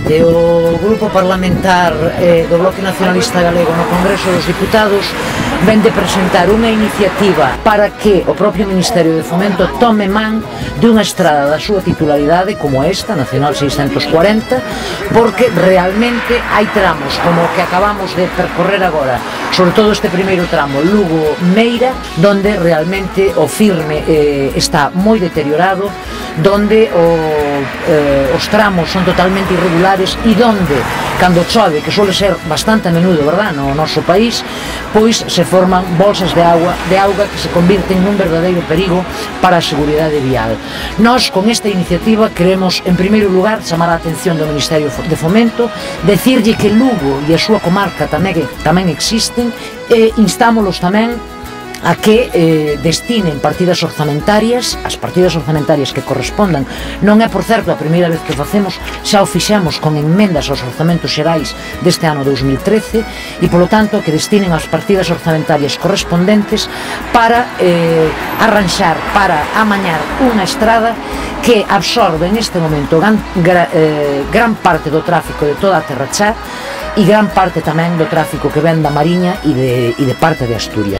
Efectivamente, o Grupo Parlamentar do Bloque Nacionalista Galego no Congreso dos Diputados ven de presentar unha iniciativa para que o propio Ministerio de Fomento tome man de unha estrada da súa titularidade como esta, Nacional 640, porque realmente hai tramos como o que acabamos de percorrer agora, sobre todo este primeiro tramo Lugo-Meira, donde realmente o firme está moi deteriorado, donde os tramos son totalmente irregulares e donde, cando chove, que suele ser bastante a menudo, verdad, no noso país, pois se forman bolsas de auga que se convirten nun verdadeiro perigo para a seguridade vial. Nós, con esta iniciativa, queremos, en primeiro lugar, chamar a atención do Ministerio de Fomento, decirlle que Lugo e a súa comarca tamén existen, e instámolos tamén a que destinen partidas orzamentarias, as partidas orzamentarias que correspondan. Non é, por certo, a primeira vez que o facemos, xa o fixemos con enmendas aos orzamentos xerais deste ano 2013 e, polo tanto, que destinen as partidas orzamentarias correspondentes para arranxar, para amañar unha estrada que absorbe neste momento gran parte do tráfico de toda a Terra Chá e gran parte tamén do tráfico que ven da Mariña e de parte de Asturias.